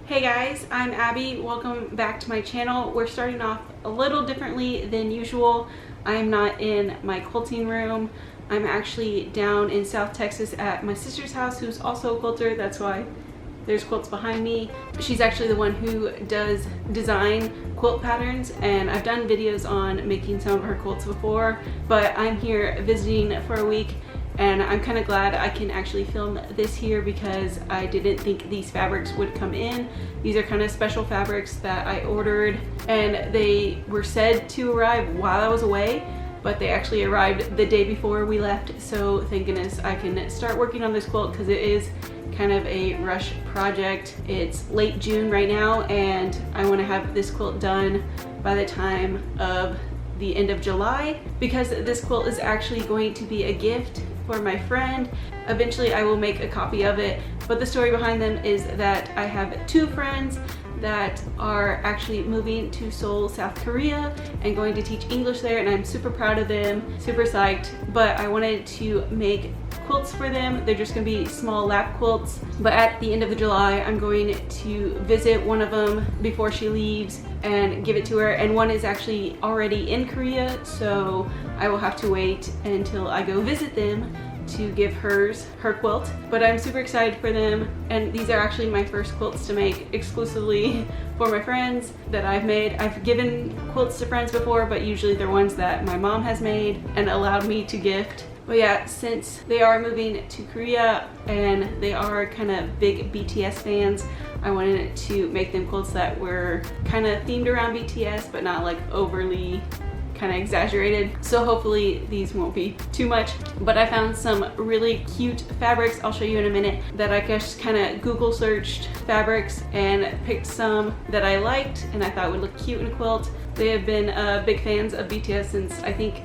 Hey guys, I'm Abby. Welcome back to my channel. We're starting off a little differently than usual. I am not in my quilting room. I'm actually down in South Texas at my sister's house, who's also a quilter. That's why there's quilts behind me. She's actually the one who does design quilt patterns, and I've done videos on making some of her quilts before, but I'm here visiting for a week. And I'm kind of glad I can actually film this here because I didn't think these fabrics would come in. These are kind of special fabrics that I ordered, and they were said to arrive while I was away, but they actually arrived the day before we left. So thank goodness I can start working on this quilt because it is kind of a rush project. It's late June right now, and I want to have this quilt done by the time of the end of July because this quilt is actually going to be a gift for my friend. Eventually I will make a copy of it, but the story behind them is that I have two friends that are actually moving to Seoul, South Korea and going to teach English there, and I'm super proud of them, super psyched. But I wanted to make quilts for them. They're just gonna be small lap quilts, but at the end of July I'm going to visit one of them before she leaves and give it to her, and one is actually already in Korea, so I will have to wait until I go visit them to give her quilt. But I'm super excited for them, and these are actually my first quilts to make exclusively for my friends that I've made. I've given quilts to friends before, but usually they're ones that my mom has made and allowed me to gift. But yeah, since they are moving to Korea and they are kind of big BTS fans, I wanted to make them quilts that were kind of themed around BTS, but not like overly kind of exaggerated. So hopefully these won't be too much. But I found some really cute fabrics, I'll show you in a minute, that I just kind of Google searched fabrics and picked some that I liked and I thought would look cute in a quilt. They have been big fans of BTS since I think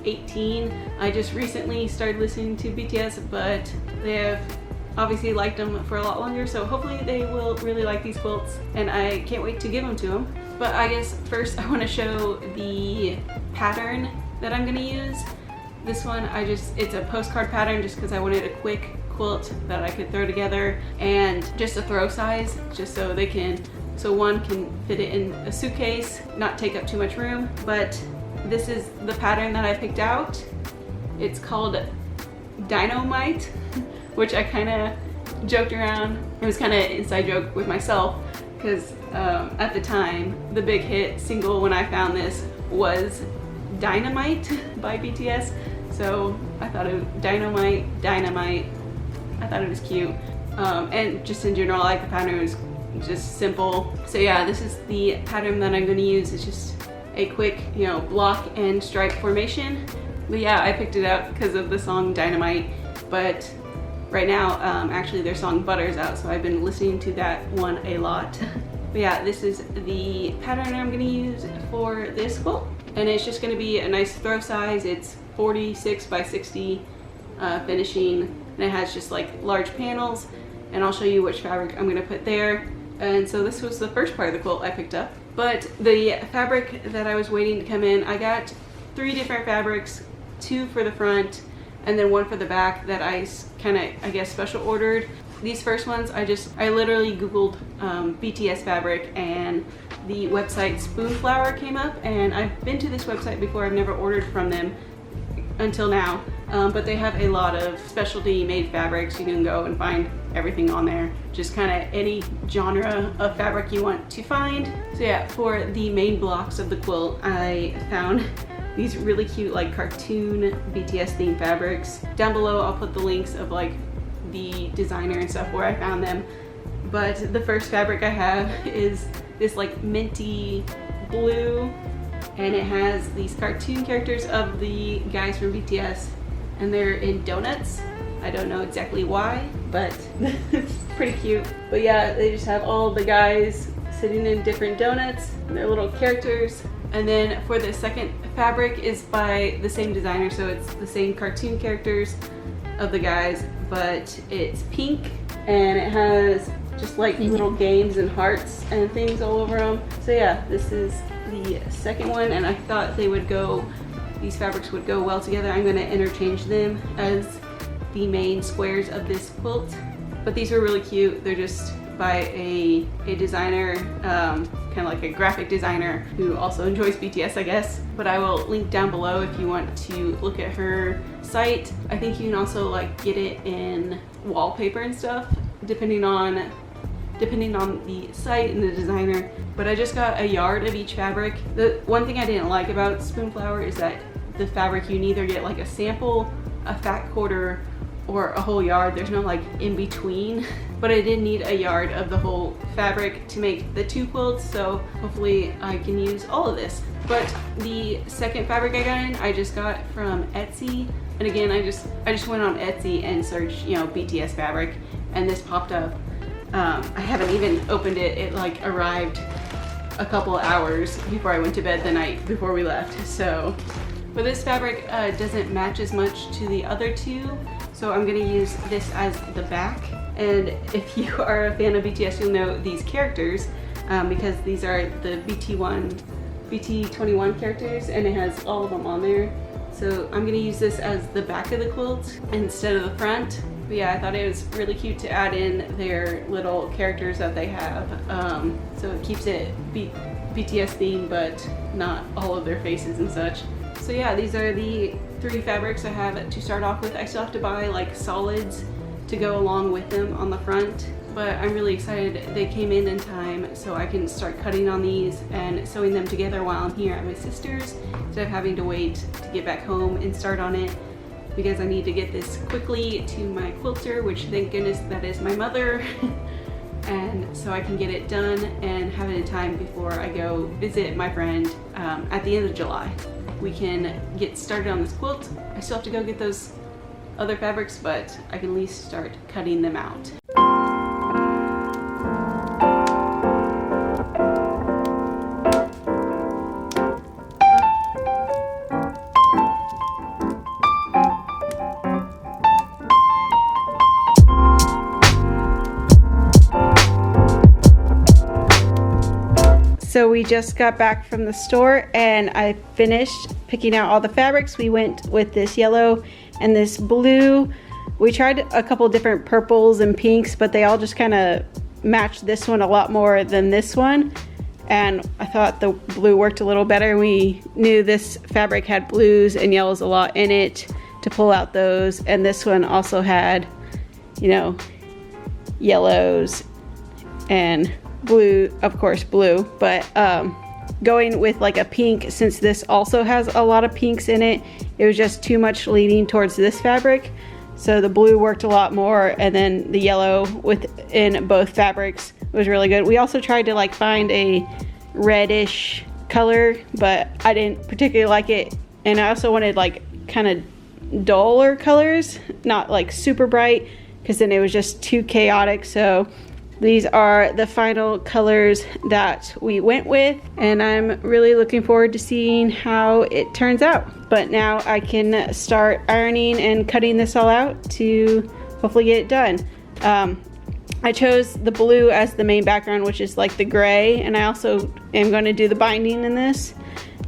18. I just recently started listening to BTS, but they have obviously liked them for a lot longer, so hopefully they will really like these quilts, and I can't wait to give them to them. But I guess first I want to show the pattern that I'm going to use. This one, it's a postcard pattern just because I wanted a quick quilt that I could throw together, and just a throw size, just so one can fit it in a suitcase, not take up too much room. But this is the pattern that I picked out. It's called Dynamite, which I kind of joked around. It was kind of an inside joke with myself because at the time, the big hit single when I found this was Dynamite by BTS. So I thought it was Dynamite. I thought it was cute. And just in general, I like the pattern. It was just simple. So yeah, this is the pattern that I'm going to use. It's just a quick, block and stripe formation. But yeah, I picked it out because of the song Dynamite. But right now, actually their song Butter's out, so I've been listening to that one a lot. But yeah, this is the pattern I'm going to use for this quilt. And it's just going to be a nice throw size. It's 46 by 60 finishing, and it has just like large panels. And I'll show you which fabric I'm going to put there. And so this was the first part of the quilt I picked up. But the fabric that I was waiting to come in, I got 3 different fabrics, 2 for the front and then 1 for the back that I kind of, I guess, special ordered. These first ones, I literally Googled BTS fabric, and the website Spoonflower came up, and I've been to this website before. I've never ordered from them until now, but they have a lot of specialty made fabrics. You can go and find everything on there, just kind of any genre of fabric you want to find. So yeah, for the main blocks of the quilt, I found these really cute like cartoon BTS themed fabrics. Down below I'll put the links of like the designer and stuff where I found them. But the first fabric I have is this like minty blue, and it has these cartoon characters of the guys from BTS, and they're in donuts. I don't know exactly why, but it's pretty cute. But yeah, they just have all the guys sitting in different donuts and their little characters. And then for the second fabric is by the same designer, so it's the same cartoon characters of the guys, but it's pink and it has just like little games and hearts and things all over them. So yeah, this is the second one, and I thought these fabrics would go well together. I'm going to interchange them as the main squares of this quilt. But these are really cute. They're just by a designer, kind of like a graphic designer who also enjoys BTS, I guess. But I will link down below if you want to look at her site. I think you can also like get it in wallpaper and stuff, depending on the site and the designer. But I just got a yard of each fabric. The one thing I didn't like about Spoonflower is that the fabric, you can either get like a sample, a fat quarter, or a whole yard. There's no like in between. But I did need a yard of the whole fabric to make the 2 quilts, so hopefully I can use all of this. But the second fabric I got in, I just got from Etsy. And again, I just went on Etsy and searched, you know, BTS fabric, and this popped up. I haven't even opened it. It like arrived a couple hours before I went to bed the night before we left. So, but this fabric doesn't match as much to the other 2, so I'm gonna use this as the back. And if you are a fan of BTS, you'll know these characters because these are the BT21 characters, and it has all of them on there. So I'm gonna use this as the back of the quilt instead of the front. But yeah, I thought it was really cute to add in their little characters that they have. So it keeps it BTS themed, but not all of their faces and such. So yeah, these are the 3 fabrics I have to start off with. I still have to buy like solids to go along with them on the front, but I'm really excited they came in time so I can start cutting on these and sewing them together while I'm here at my sister's instead of having to wait to get back home and start on it, because I need to get this quickly to my quilter, which thank goodness that is my mother. And so I can get it done and have it in time before I go visit my friend at the end of July. We can get started on this quilt. I still have to go get those other fabrics, but I can at least start cutting them out. So we just got back from the store and I finished picking out all the fabrics. We went with this yellow and this blue. We tried a couple different purples and pinks, but they all just kind of matched this one a lot more than this one. And I thought the blue worked a little better. We knew this fabric had blues and yellows a lot in it to pull out those. And this one also had, you know, yellows and blue, of course blue, but going with like a pink, since this also has a lot of pinks in it, it was just too much leaning towards this fabric. So the blue worked a lot more, and then the yellow within both fabrics was really good. We also tried to like find a reddish color, but I didn't particularly like it. And I also wanted like kind of duller colors, not like super bright, because then it was just too chaotic. So these are the final colors that we went with, and I'm really looking forward to seeing how it turns out. But now I can start ironing and cutting this all out to hopefully get it done. I chose the blue as the main background, which is like the gray, and I also am going to do the binding in this.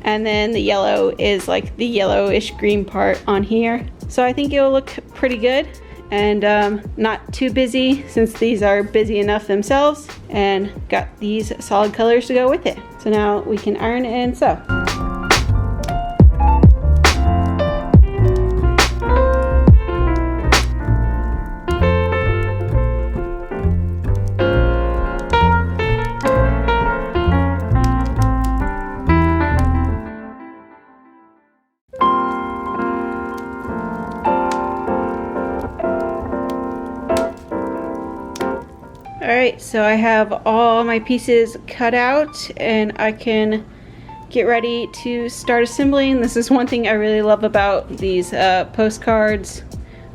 And then the yellow is like the yellowish green part on here. So I think it'll look pretty good. And not too busy, since these are busy enough themselves, and got these solid colors to go with it. So now we can iron and sew. Alright, so I have all my pieces cut out and I can get ready to start assembling. This is one thing I really love about these postcards.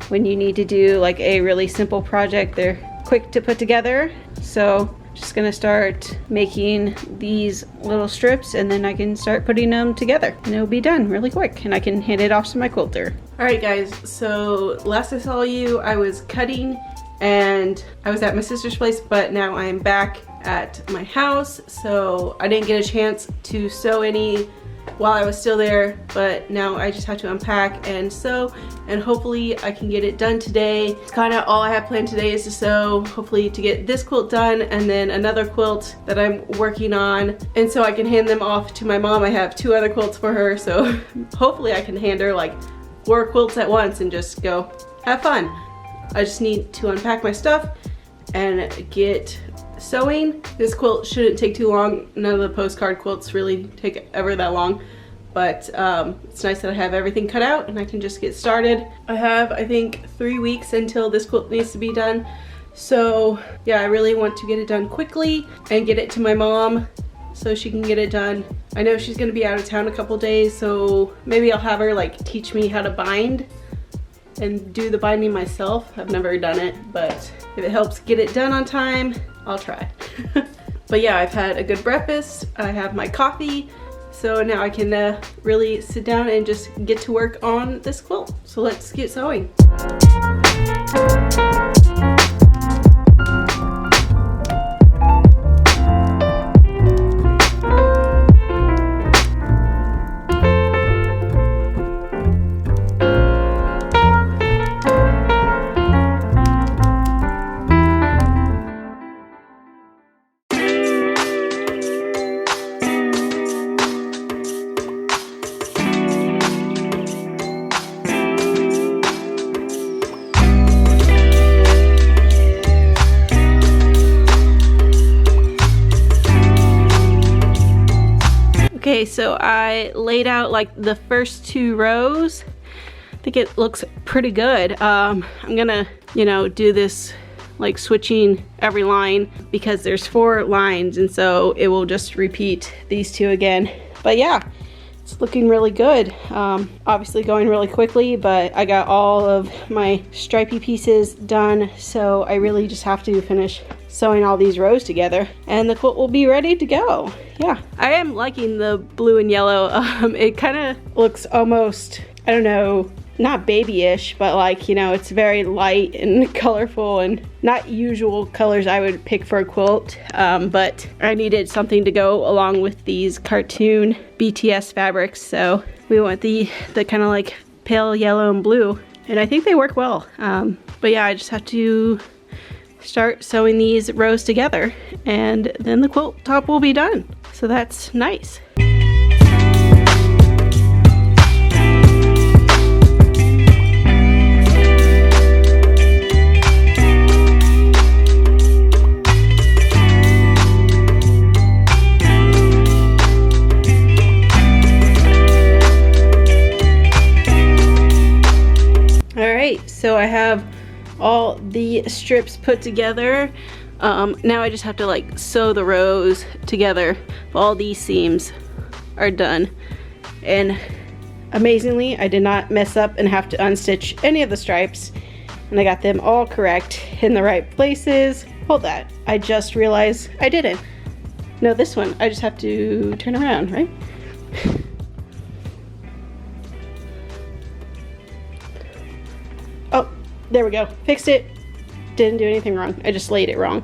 When you need to do like a really simple project, they're quick to put together. So just gonna start making these little strips and then I can start putting them together and it'll be done really quick and I can hand it off to my quilter. Alright guys, so last I saw you I was cutting and I was at my sister's place, but now I am back at my house, so I didn't get a chance to sew any while I was still there, but now I just have to unpack and sew, and hopefully I can get it done today. Kind of all I have planned today is to sew, hopefully to get this quilt done and then another quilt that I'm working on, and so I can hand them off to my mom. I have 2 other quilts for her, so hopefully I can hand her like 4 quilts at once and just go have fun. I just need to unpack my stuff and get sewing. This quilt shouldn't take too long. None of the postcard quilts really take ever that long, but it's nice that I have everything cut out and I can just get started. I have, I think, 3 weeks until this quilt needs to be done, so yeah, I really want to get it done quickly and get it to my mom so she can get it done. I know she's gonna be out of town a couple days, so maybe I'll have her like teach me how to bind and do the binding myself. I've never done it, but if it helps get it done on time, I'll try. But yeah, I've had a good breakfast. I have my coffee, so now I can really sit down and just get to work on this quilt. So let's get sewing. Okay, so I laid out like the first 2 rows. I think it looks pretty good. I'm gonna, you know, do this like switching every line because there's 4 lines, and so it will just repeat these 2 again. But yeah, it's looking really good. Obviously going really quickly, but I got all of my stripy pieces done, so I really just have to finish sewing all these rows together and the quilt will be ready to go. Yeah, I am liking the blue and yellow. It kind of looks almost, I don't know, not babyish, but like, you know, it's very light and colorful and not usual colors I would pick for a quilt, but I needed something to go along with these cartoon BTS fabrics, so we went the kind of like pale yellow and blue, and I think they work well. But yeah, I just have to start sewing these rows together and then the quilt top will be done, so that's nice. Alright, so I have all the strips put together. Now I just have to like sew the rows together. All these seams are done, and amazingly I did not mess up and have to unstitch any of the stripes, and I got them all correct in the right places. Hold that, I just realized I didn't. No, this one I just have to turn around, right? Oh, there we go, fixed it. Didn't do anything wrong, I just laid it wrong.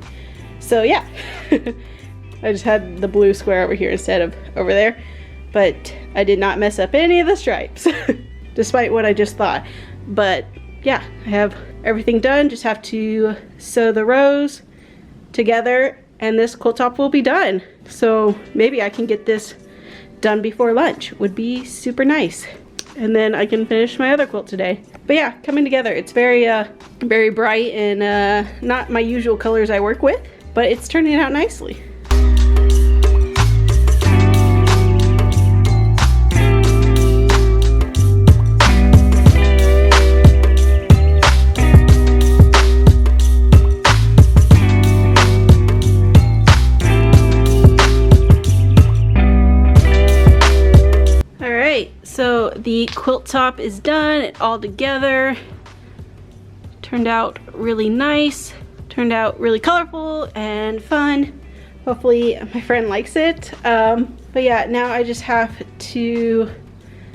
So yeah, I just had the blue square over here instead of over there, but I did not mess up any of the stripes, despite what I just thought. But yeah, I have everything done, just have to sew the rows together and this quilt top will be done. So maybe I can get this done before lunch, would be super nice. And then I can finish my other quilt today. But yeah, coming together. It's very very bright and not my usual colors I work with, but it's turning out nicely. So the quilt top is done, all together. Turned out really nice, turned out really colorful and fun. Hopefully my friend likes it. But yeah, now I just have to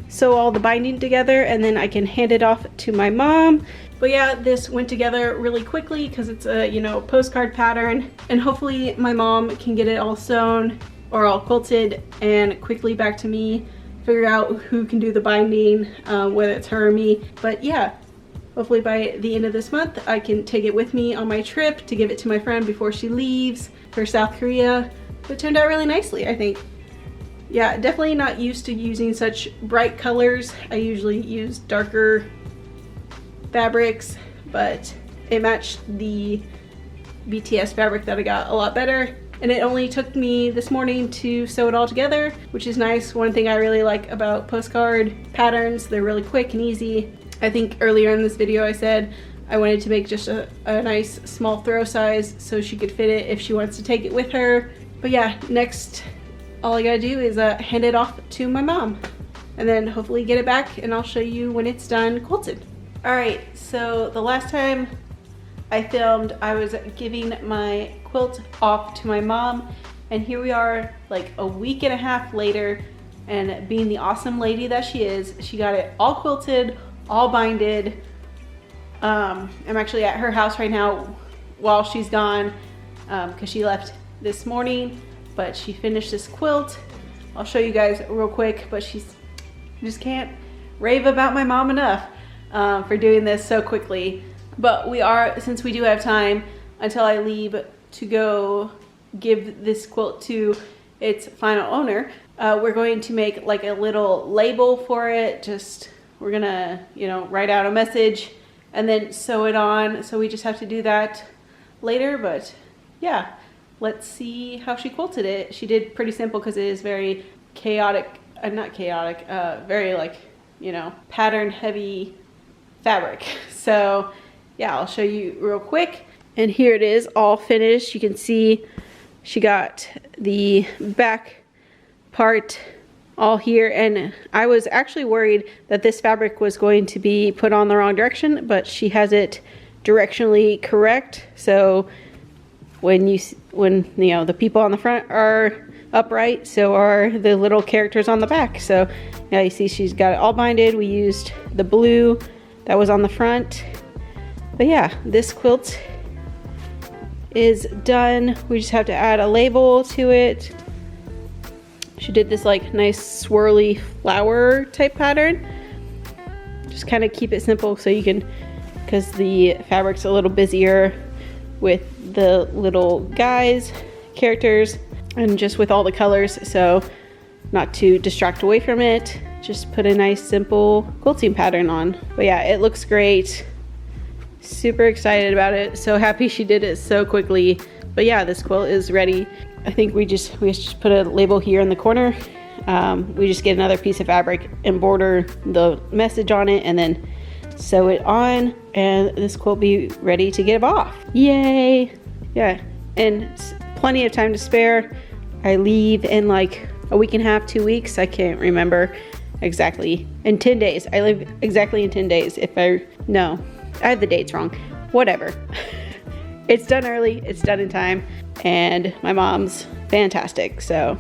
sew all the binding together and then I can hand it off to my mom. But yeah, this went together really quickly because it's a, you know, postcard pattern, and hopefully my mom can get it all sewn or all quilted and quickly back to me figure out who can do the binding, whether it's her or me. But yeah, hopefully by the end of this month, I can take it with me on my trip to give it to my friend before she leaves for South Korea. But it turned out really nicely, I think. Yeah, definitely not used to using such bright colors. I usually use darker fabrics, but it matched the BTS fabric that I got a lot better. And it only took me this morning to sew it all together, which is nice. One thing I really like about postcard patterns, they're really quick and easy. I think earlier in this video I said I wanted to make just a nice small throw size so she could fit it if she wants to take it with her. But yeah, next all I gotta do is hand it off to my mom and then hopefully get it back, and I'll show you when it's done quilted. All right, so the last time I filmed, I was giving my quilt off to my mom, and here we are like a week and a half later, and being the awesome lady that she is, she got it all quilted, all binded. I'm actually at her house right now while she's gone because she left this morning, but she finished this quilt. I'll show you guys real quick, but just can't rave about my mom enough for doing this so quickly. But since we do have time until I leave to go give this quilt to its final owner, we're going to make like a little label for it. We're gonna, write out a message and then sew it on. So we just have to do that later, but yeah. Let's see how she quilted it. She did pretty simple because it is very chaotic, not chaotic, very like, pattern heavy fabric. So yeah, I'll show you real quick. And here it is all finished. You can see she got the back part all here, and I was actually worried that this fabric was going to be put on the wrong direction, but she has it directionally correct. So when the people on the front are upright, so are the little characters on the back. So now you see she's got it all binded. We used the blue that was on the front. But yeah, this quilt is done. We just have to add a label to it. She did this like nice swirly flower type pattern. Just kind of keep it simple so you can, because the fabric's a little busier with the little guys, characters, and just with all the colors, so not to distract away from it. Just put a nice simple quilting pattern on. But yeah, it looks great. Super excited about it. So happy she did it so quickly. But yeah, this quilt is ready. I think we just put a label here in the corner. We just get another piece of fabric and border the message on it, and then sew it on, and this quilt will be ready to give off. Yay! Yeah, and plenty of time to spare. I leave in like a week and a half, 2 weeks. I can't remember exactly. In 10 days. I leave exactly in 10 days. No, I have the dates wrong. Whatever. It's done early, it's done in time, and my mom's fantastic, so.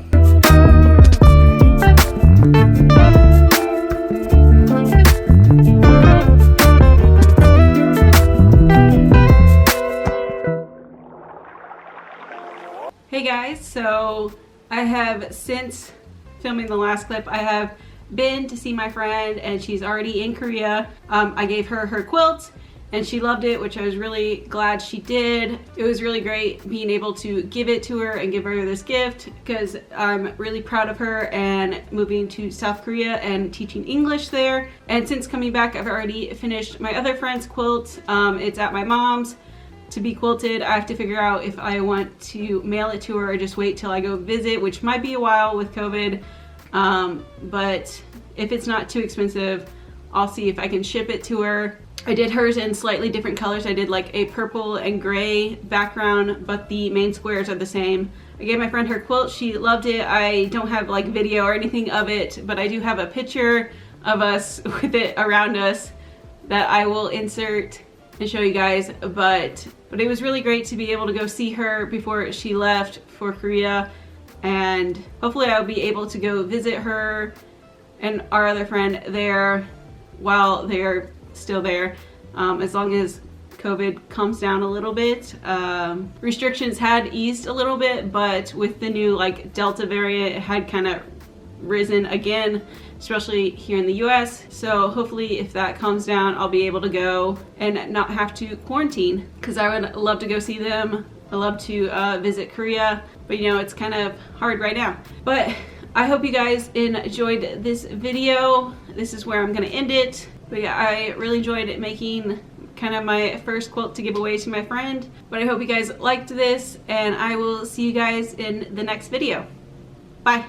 Hey guys, so I have, since filming the last clip, I have been to see my friend, and she's already in Korea. I gave her her quilt and she loved it, which I was really glad she did. It was really great being able to give it to her and give her this gift, because I'm really proud of her and moving to South Korea and teaching English there. And since coming back, I've already finished my other friend's quilt. It's at my mom's to be quilted. I have to figure out if I want to mail it to her or just wait till I go visit, which might be a while with COVID. But if it's not too expensive, I'll see if I can ship it to her. I did hers in slightly different colors. I did like a purple and gray background, but the main squares are the same. I gave my friend her quilt. She loved it. I don't have like video or anything of it, but I do have a picture of us with it around us that I will insert and show you guys. But it was really great to be able to go see her before she left for Korea, and hopefully I'll be able to go visit her and our other friend there while they're still there, as long as COVID calms down a little bit. Restrictions had eased a little bit, but with the new like Delta variant, it had kind of risen again. especially here in the US. So hopefully if that calms down, I'll be able to go and not have to quarantine, because I would love to go see them. I love to visit Korea, but you know, it's kind of hard right now. But I hope you guys enjoyed this video. This is where I'm gonna end it. But yeah, I really enjoyed making kind of my first quilt to give away to my friend. But I hope you guys liked this, and I will see you guys in the next video. Bye.